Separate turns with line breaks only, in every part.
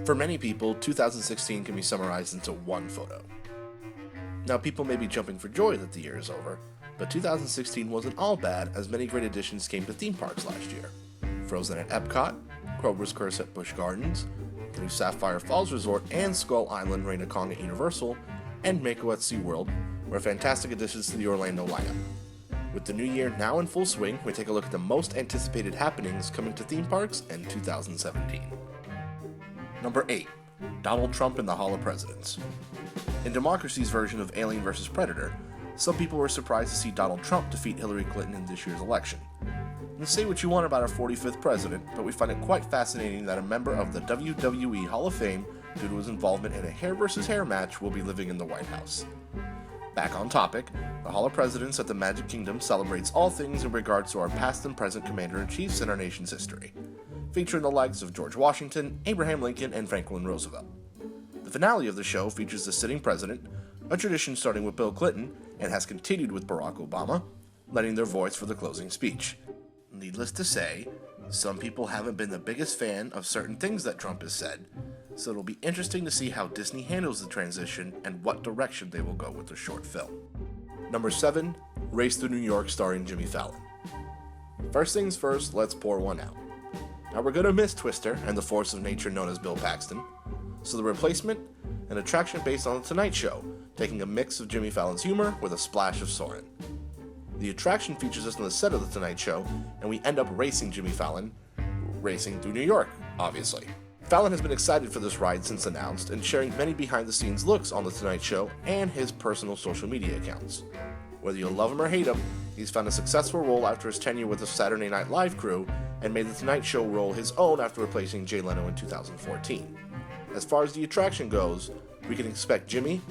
For many people, 2016 can be summarized into one photo. Now, people may be jumping for joy that the year is over, but 2016 wasn't all bad, as many great additions came to theme parks last year. Frozen at Epcot, Kroger's Curse at Busch Gardens, the new Sapphire Falls Resort and Skull Island Reign of Kong at Universal, and Mako at SeaWorld were fantastic additions to the Orlando lineup. With the new year now in full swing, we take a look at the most anticipated happenings coming to theme parks in 2017. Number 8. Donald Trump in the Hall of Presidents. In Democracy's version of Alien vs. Predator, some people were surprised to see Donald Trump defeat Hillary Clinton in this year's election. And say what you want about our 45th president, but we find it quite fascinating that a member of the WWE Hall of Fame, due to his involvement in a hair versus hair match, will be living in the White House. Back on topic, the Hall of Presidents at the Magic Kingdom celebrates all things in regards to our past and present Commander-in-Chiefs in our nation's history, featuring the likes of George Washington, Abraham Lincoln, and Franklin Roosevelt. The finale of the show features the sitting president, a tradition starting with Bill Clinton and has continued with Barack Obama, lending their voice for the closing speech. Needless to say, some people haven't been the biggest fan of certain things that Trump has said, so it'll be interesting to see how Disney handles the transition and what direction they will go with the short film. Number 7. Race to New York starring Jimmy Fallon. First things first, let's pour one out. Now we're gonna miss Twister and the force of nature known as Bill Paxton, so the replacement, an attraction based on The Tonight Show, taking a mix of Jimmy Fallon's humor with a splash of Soren. The attraction features us on the set of The Tonight Show, and we end up racing Jimmy Fallon, racing through New York, obviously. Fallon has been excited for this ride since announced, and sharing many behind-the-scenes looks on The Tonight Show and his personal social media accounts. Whether you love him or hate him, he's found a successful role after his tenure with the Saturday Night Live crew, and made The Tonight Show role his own after replacing Jay Leno in 2014. As far as the attraction goes, we can expect Jimmy,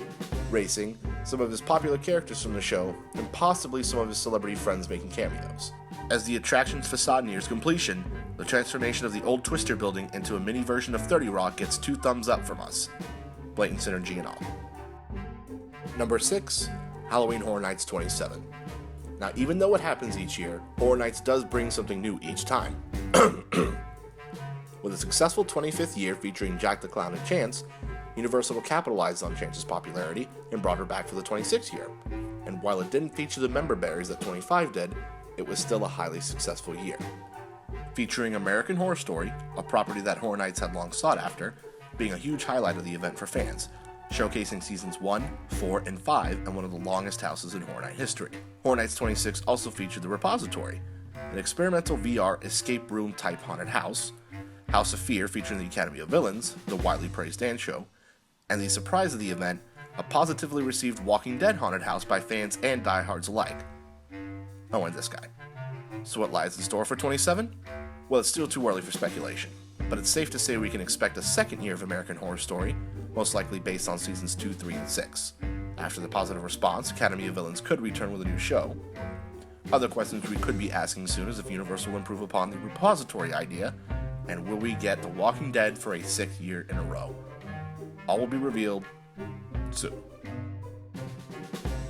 racing, some of his popular characters from the show, and possibly some of his celebrity friends making cameos. As the attraction's facade nears completion, the transformation of the old Twister building into a mini version of 30 Rock gets 2 thumbs up from us. Blatant synergy and all. Number 6. Halloween Horror Nights 27. Now, even though it happens each year, Horror Nights does bring something new each time. With a successful 25th year featuring Jack the Clown and Chance, Universal capitalized on Chance's popularity and brought her back for the 26th year. And while it didn't feature the member berries that 25 did, it was still a highly successful year. Featuring American Horror Story, a property that Horror Nights had long sought after, being a huge highlight of the event for fans, showcasing seasons 1, 4, and 5 and one of the longest houses in Horror Night history. Horror Nights 26 also featured The Repository, an experimental VR escape room type haunted house, House of Fear featuring the Academy of Villains, the widely praised dance show, and the surprise of the event, a positively received Walking Dead haunted house by fans and diehards alike. Oh, and this guy. So what lies in store for 27? Well, it's still too early for speculation, but it's safe to say we can expect a second year of American Horror Story, most likely based on seasons 2, 3, and 6. After the positive response, Academy of Villains could return with a new show. Other questions we could be asking soon is if Universal will improve upon the repository idea, and will we get The Walking Dead for a 6th year in a row? All will be revealed soon.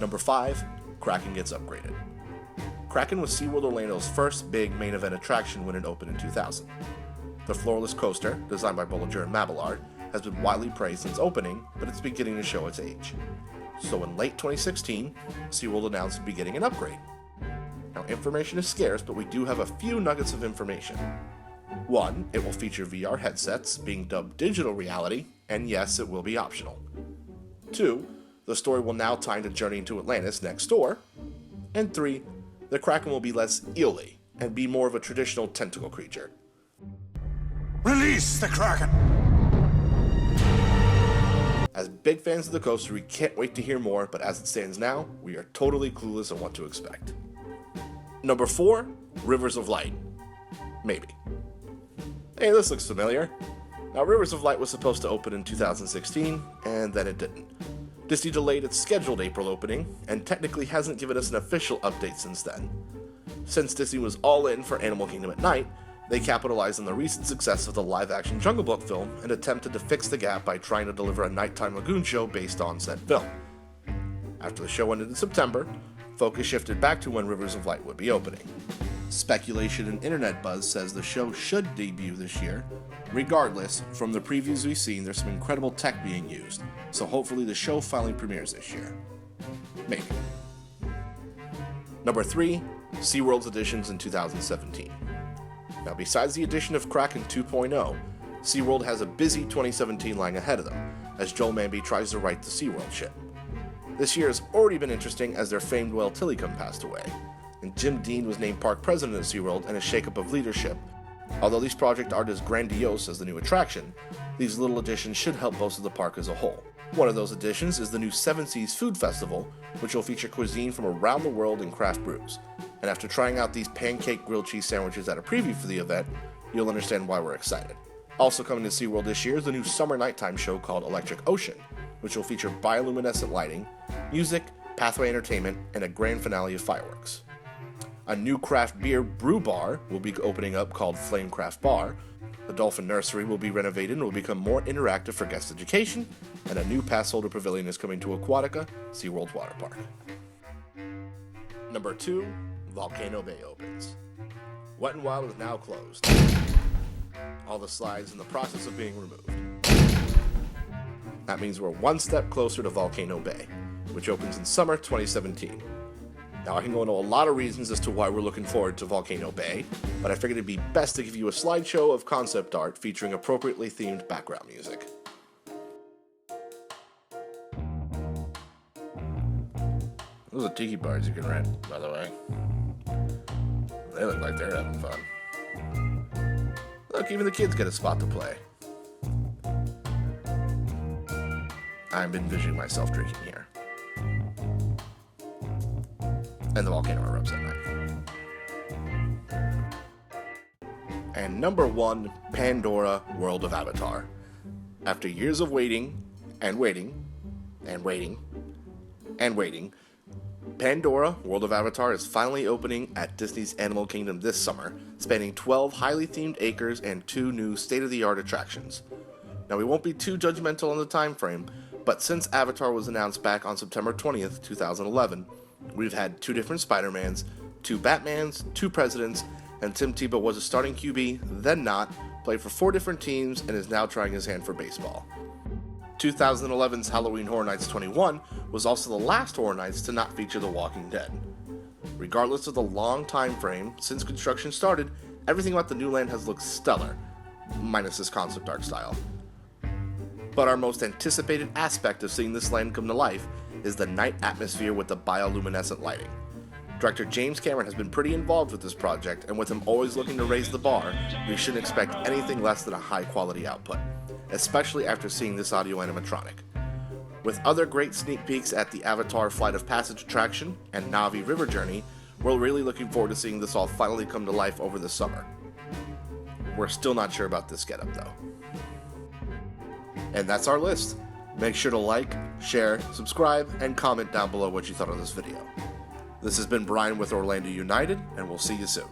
Number 5, Kraken gets upgraded. Kraken was SeaWorld Orlando's first big main event attraction when it opened in 2000. The floorless coaster, designed by Bollinger and Mabillard, has been widely praised since opening, but it's beginning to show its age. So in late 2016, SeaWorld announced it'd be getting an upgrade. Now, information is scarce, but we do have a few nuggets of information. 1, it will feature VR headsets, being dubbed digital reality, and yes, it will be optional. 2, the story will now tie into Journey into Atlantis next door. And 3, the Kraken will be less eel-y, and be more of a traditional tentacle creature.
Release the Kraken!
As big fans of the coaster, we can't wait to hear more, but as it stands now, we are totally clueless on what to expect. Number 4, Rivers of Light. Maybe. Hey, this looks familiar. Now, Rivers of Light was supposed to open in 2016, and then it didn't. Disney delayed its scheduled April opening, and technically hasn't given us an official update since then. Since Disney was all in for Animal Kingdom at night, they capitalized on the recent success of the live-action Jungle Book film and attempted to fix the gap by trying to deliver a nighttime lagoon show based on said film. After the show ended in September, focus shifted back to when Rivers of Light would be opening. Speculation and internet buzz says the show should debut this year, Regardless, from the previews we've seen, there's some incredible tech being used, so hopefully the show finally premieres this year. Maybe. Number 3, SeaWorld's additions in 2017. Now, besides the addition of Kraken 2.0, SeaWorld has a busy 2017 lying ahead of them, as Joel Manby tries to right the SeaWorld ship. This year has already been interesting as their famed whale Tillicum passed away, and Jim Dean was named park president of SeaWorld in a shakeup of leadership. Although these projects aren't as grandiose as the new attraction, these little additions should help bolster the park as a whole. One of those additions is the new Seven Seas Food Festival, which will feature cuisine from around the world and craft brews. And after trying out these pancake grilled cheese sandwiches at a preview for the event, you'll understand why we're excited. Also coming to SeaWorld this year is the new summer nighttime show called Electric Ocean, which will feature bioluminescent lighting, music, pathway entertainment, and a grand finale of fireworks. A new craft beer brew bar will be opening up called Flame Craft Bar. The Dolphin Nursery will be renovated and will become more interactive for guest education, and a new pass holder pavilion is coming to Aquatica, SeaWorld's water park. Number 2, Volcano Bay opens. Wet n Wild is now closed. All the slides in the process of being removed. That means we're one step closer to Volcano Bay, which opens in summer 2017. Now, I can go into a lot of reasons as to why we're looking forward to Volcano Bay, but I figured it'd be best to give you a slideshow of concept art featuring appropriately themed background music. Those are tiki bars you can rent, by the way. They look like they're having fun. Look, even the kids get a spot to play. I'm envisioning myself drinking here. And the volcano erupts at night. And number 1, Pandora, World of Avatar. After years of waiting, and waiting, and waiting, and waiting, Pandora, World of Avatar is finally opening at Disney's Animal Kingdom this summer, spanning 12 highly themed acres and 2 new state-of-the-art attractions. Now, we won't be too judgmental on the time frame, but since Avatar was announced back on September 20th, 2011, we've had 2 different Spider-Mans, 2 Batmans, 2 Presidents, and Tim Tebow was a starting QB, then not, played for 4 different teams, and is now trying his hand for baseball. 2011's Halloween Horror Nights 21 was also the last Horror Nights to not feature The Walking Dead. Regardless of the long time frame since construction started, everything about the new land has looked stellar, minus this concept art style. But our most anticipated aspect of seeing this land come to life is the night atmosphere with the bioluminescent lighting. Director James Cameron has been pretty involved with this project, and with him always looking to raise the bar, we shouldn't expect anything less than a high-quality output, especially after seeing this audio animatronic. With other great sneak peeks at the Avatar Flight of Passage attraction and Na'vi River Journey, we're really looking forward to seeing this all finally come to life over the summer. We're still not sure about this getup though. And that's our list. Make sure to like, share, subscribe, and comment down below what you thought of this video. This has been Brian with Orlando United, and we'll see you soon.